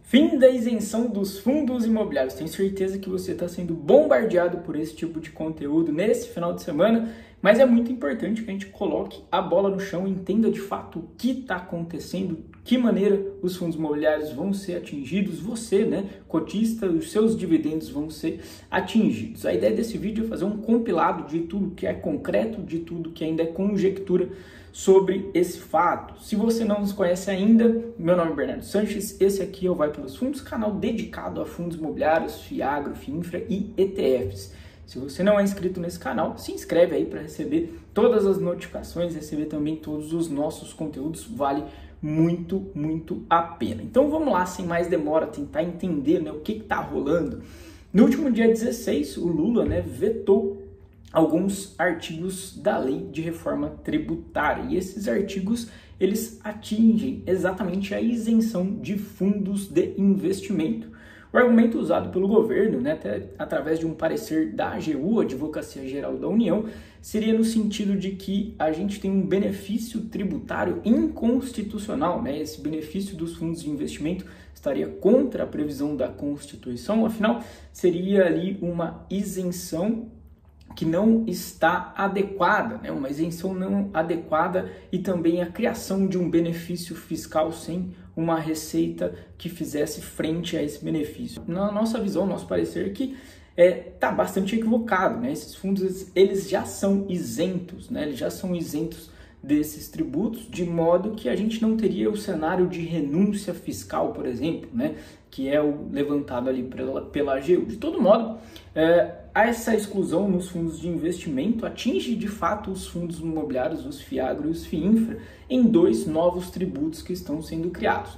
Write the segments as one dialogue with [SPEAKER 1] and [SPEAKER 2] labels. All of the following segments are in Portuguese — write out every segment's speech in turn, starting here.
[SPEAKER 1] Fim da isenção dos fundos imobiliários. Tenho certeza que você está sendo bombardeado por esse tipo de conteúdo nesse final de semana, mas é muito importante que a gente coloque a bola no chão e entenda de fato o que está acontecendo, que maneira os fundos imobiliários vão ser atingidos, você, cotista, os seus dividendos vão ser atingidos. A ideia desse vídeo é fazer um compilado de tudo que é concreto, de tudo que ainda é conjectura sobre esse fato. Se você não nos conhece ainda, meu nome é Bernardo Sanches, esse aqui é o Vai Pelos Fundos, canal dedicado a fundos imobiliários, FIAGRO, FIINFRA e ETFs. Se você não é inscrito nesse canal, se inscreve aí para receber todas as notificações, receber também todos os nossos conteúdos, vale muito a pena. Então vamos lá, sem mais demora, tentar entender o que está rolando. No último dia 16, o Lula vetou alguns artigos da lei de reforma tributária. E esses artigos, eles atingem exatamente a isenção de fundos de investimento. O argumento usado pelo governo, até através de um parecer da AGU, Advocacia Geral da União, seria no sentido de que a gente tem um benefício tributário inconstitucional, Esse benefício dos fundos de investimento estaria contra a previsão da Constituição, afinal, seria ali uma isenção que não está adequada, uma isenção não adequada e também a criação de um benefício fiscal sem uma receita que fizesse frente a esse benefício. Na nossa visão, nosso parecer, que está bastante equivocado, Esses fundos, eles já são isentos, Eles já são isentos desses tributos, de modo que a gente não teria o cenário de renúncia fiscal, por exemplo, que é o levantado ali pela AGU. De todo modo, essa exclusão nos fundos de investimento atinge de fato os fundos imobiliários, os FIAGRO e os FIINFRA, em dois novos tributos que estão sendo criados,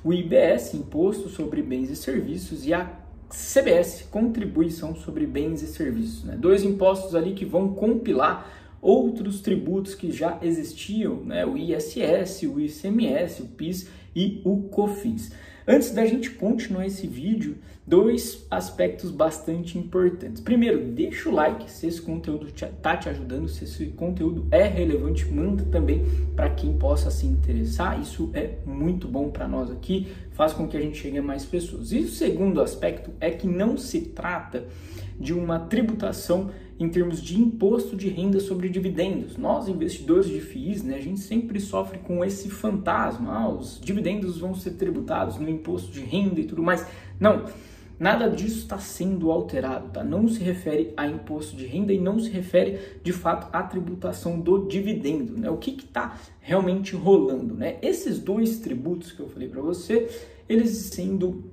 [SPEAKER 1] O IBS, Imposto sobre Bens e Serviços, e a CBS, Contribuição sobre Bens e Serviços, Dois impostos ali que vão compilar outros tributos que já existiam, o ISS, o ICMS, o PIS e o COFINS. Antes da gente continuar esse vídeo, dois aspectos bastante importantes. Primeiro, deixa o like se esse conteúdo está te ajudando, se esse conteúdo é relevante, manda também para quem possa se interessar. Isso é muito bom para nós aqui, faz com que a gente chegue a mais pessoas. E o segundo aspecto é que não se trata de uma tributação em termos de imposto de renda sobre dividendos. Nós, investidores de FIIs, a gente sempre sofre com esse fantasma, os dividendos vão ser tributados no imposto de renda e tudo mais. Não, nada disso está sendo alterado, Não se refere a imposto de renda e não se refere, de fato, à tributação do dividendo, O que está realmente rolando, Esses dois tributos que eu falei para você, eles sendo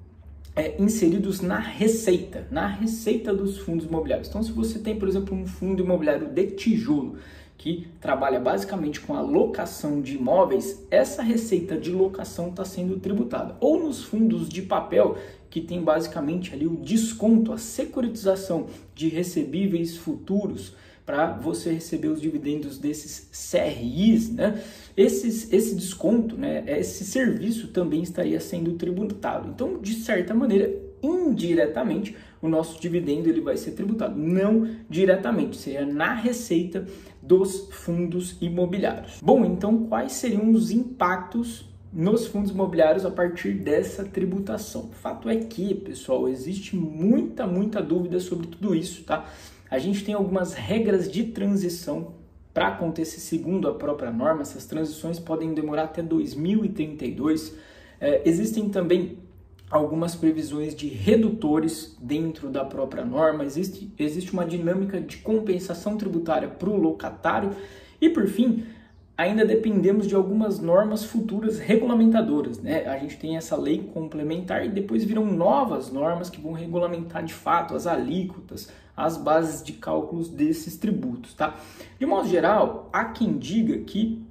[SPEAKER 1] inseridos na receita dos fundos imobiliários. Então, se você tem, por exemplo, um fundo imobiliário de tijolo, que trabalha basicamente com a locação de imóveis, essa receita de locação está sendo tributada. Ou nos fundos de papel, que tem basicamente ali o desconto, a securitização de recebíveis futuros, para você receber os dividendos desses CRIs, esse desconto, esse serviço também estaria sendo tributado. Então, de certa maneira, indiretamente, o nosso dividendo ele vai ser tributado, não diretamente, seria na receita dos fundos imobiliários. Bom, então quais seriam os impactos nos fundos imobiliários a partir dessa tributação? O fato é que, pessoal, existe muita dúvida sobre tudo isso, A gente tem algumas regras de transição para acontecer segundo a própria norma. Essas transições podem demorar até 2032. Existem também algumas previsões de redutores dentro da própria norma. Existe uma dinâmica de compensação tributária para o locatário. E, por fim, ainda dependemos de algumas normas futuras regulamentadoras, A gente tem essa lei complementar e depois virão novas normas que vão regulamentar de fato as alíquotas, as bases de cálculos desses tributos, De modo geral, há quem diga que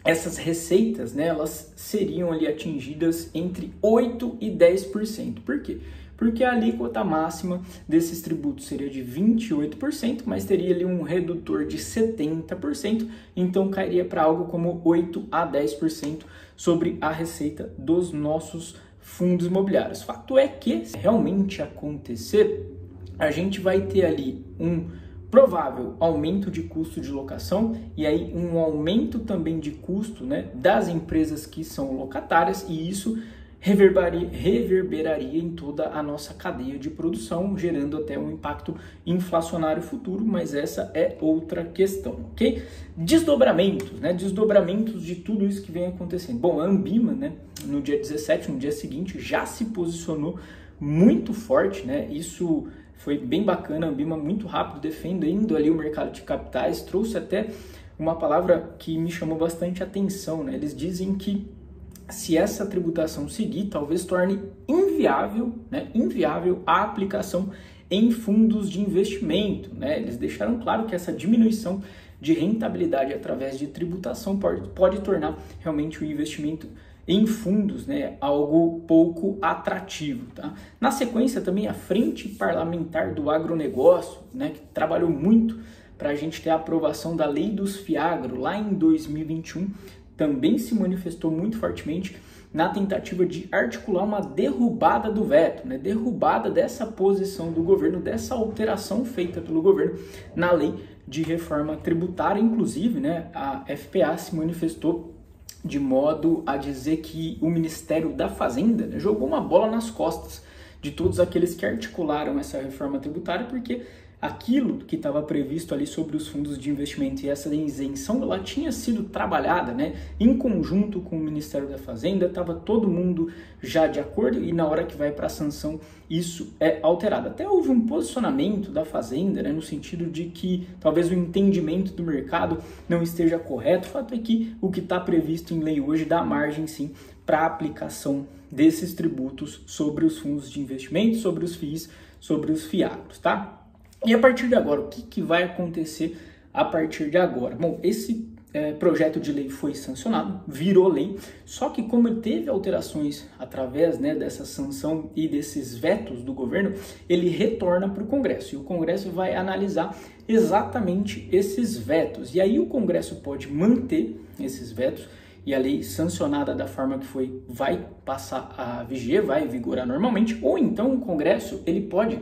[SPEAKER 1] essas receitas, elas seriam ali atingidas entre 8% e 10%. Por quê? Porque a alíquota máxima desses tributos seria de 28%, mas teria ali um redutor de 70%, então cairia para algo como 8% a 10% sobre a receita dos nossos fundos imobiliários. Fato é que, se realmente acontecer, a gente vai ter ali um provável aumento de custo de locação e aí um aumento também de custo das empresas que são locatárias, e isso reverberaria em toda a nossa cadeia de produção, gerando até um impacto inflacionário futuro, mas essa é outra questão, ok? Desdobramentos, né? Desdobramentos de tudo isso que vem acontecendo. Bom, a Anbima, né, no dia 17, no dia seguinte, já se posicionou muito forte, né? Isso foi bem bacana, a Anbima muito rápido, defendendo ali o mercado de capitais, trouxe até uma palavra que me chamou bastante atenção, né? Eles dizem que se essa tributação seguir, talvez torne inviável, né, inviável a aplicação em fundos de investimento, né? Eles deixaram claro que essa diminuição de rentabilidade através de tributação pode tornar realmente o investimento em fundos, né, algo pouco atrativo, tá? Na sequência também a Frente Parlamentar do Agronegócio, né, que trabalhou muito para a gente ter a aprovação da Lei dos FIAGRO lá em 2021, também se manifestou muito fortemente na tentativa de articular uma derrubada do veto, né? Derrubada dessa posição do governo, dessa alteração feita pelo governo na lei de reforma tributária. Inclusive, né, a FPA se manifestou de modo a dizer que o Ministério da Fazenda, né, jogou uma bola nas costas de todos aqueles que articularam essa reforma tributária, porque aquilo que estava previsto ali sobre os fundos de investimento e essa isenção, ela tinha sido trabalhada, né, em conjunto com o Ministério da Fazenda, estava todo mundo já de acordo e na hora que vai para a sanção isso é alterado. Até houve um posicionamento da Fazenda, né, no sentido de que talvez o entendimento do mercado não esteja correto. O fato é que o que está previsto em lei hoje dá margem sim para a aplicação desses tributos sobre os fundos de investimento, sobre os FIIs, sobre os FIAGROS, tá? E a partir de agora, o que vai acontecer a partir de agora? Bom, esse projeto de lei foi sancionado, virou lei, só que como ele teve alterações através, né, dessa sanção e desses vetos do governo, ele retorna para o Congresso e o Congresso vai analisar exatamente esses vetos. E aí o Congresso pode manter esses vetos e a lei sancionada da forma que foi vai passar a viger, vai vigorar normalmente, ou então o Congresso ele pode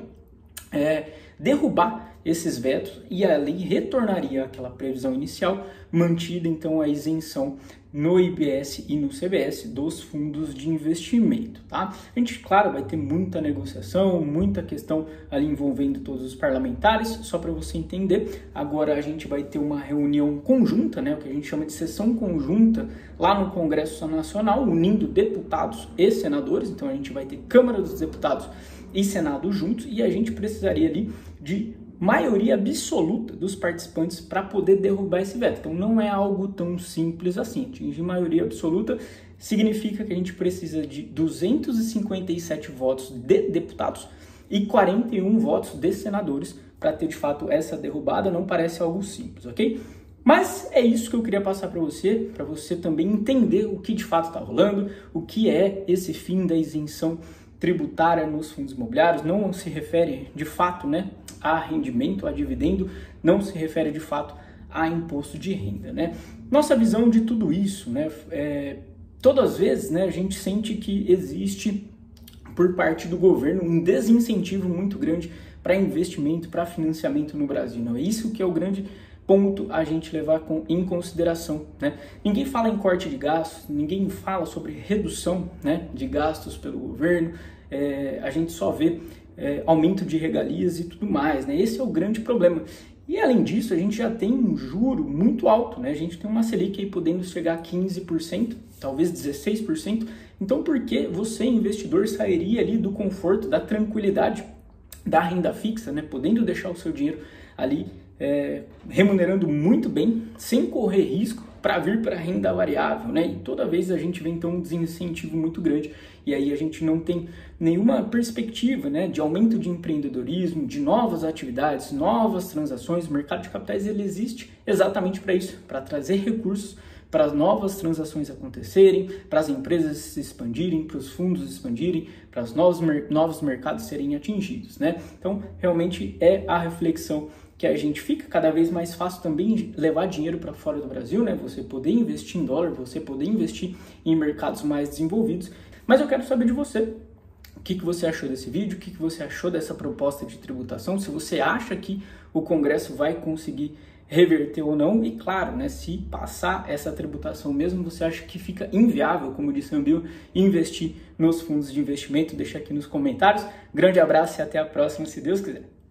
[SPEAKER 1] derrubar esses vetos e a lei retornaria àquela previsão inicial, mantida então a isenção no IBS e no CBS dos fundos de investimento, tá? A gente, claro, vai ter muita negociação, muita questão ali envolvendo todos os parlamentares, só para você entender. Agora a gente vai ter uma reunião conjunta, né, o que a gente chama de sessão conjunta lá no Congresso Nacional, unindo deputados e senadores, então a gente vai ter Câmara dos Deputados e Senado juntos e a gente precisaria ali de maioria absoluta dos participantes para poder derrubar esse veto. Então não é algo tão simples assim. Atingir maioria absoluta significa que a gente precisa de 257 votos de deputados e 41 votos de senadores para ter de fato essa derrubada. Não parece algo simples, ok? Mas é isso que eu queria passar para você também entender o que de fato está rolando, o que é esse fim da isenção tributária nos fundos imobiliários. Não se refere de fato, né, a rendimento, a dividendo, não se refere de fato a imposto de renda, né? Nossa visão de tudo isso, né, todas as vezes, né, a gente sente que existe por parte do governo um desincentivo muito grande para investimento, para financiamento no Brasil. Não é isso que é o grande ponto a gente levar em consideração, né? Ninguém fala em corte de gastos, ninguém fala sobre redução, né, de gastos pelo governo, a gente só vê aumento de regalias e tudo mais, né? Esse é o grande problema. E além disso, a gente já tem um juro muito alto, né? A gente tem uma Selic aí podendo chegar a 15%, talvez 16%. Então, por que você, investidor, sairia ali do conforto, da tranquilidade da renda fixa, né? Podendo deixar o seu dinheiro ali remunerando muito bem, sem correr risco, para vir para a renda variável, né? E toda vez a gente vê então um desincentivo muito grande e aí a gente não tem nenhuma perspectiva, né, de aumento de empreendedorismo, de novas atividades, novas transações. O mercado de capitais ele existe exatamente para isso, para trazer recursos para as novas transações acontecerem, para as empresas se expandirem, para os fundos se expandirem, para os novos mercados serem atingidos, né? Então, realmente é a reflexão que a gente fica cada vez mais fácil também levar dinheiro para fora do Brasil, né? Você poder investir em dólar, você poder investir em mercados mais desenvolvidos. Mas eu quero saber de você. O que você achou desse vídeo? O que você achou dessa proposta de tributação? Se você acha que o Congresso vai conseguir reverter ou não, e claro, né, se passar essa tributação mesmo, você acha que fica inviável, como disse o Ambio, investir nos fundos de investimento? Deixa aqui nos comentários. Grande abraço e até a próxima, se Deus quiser.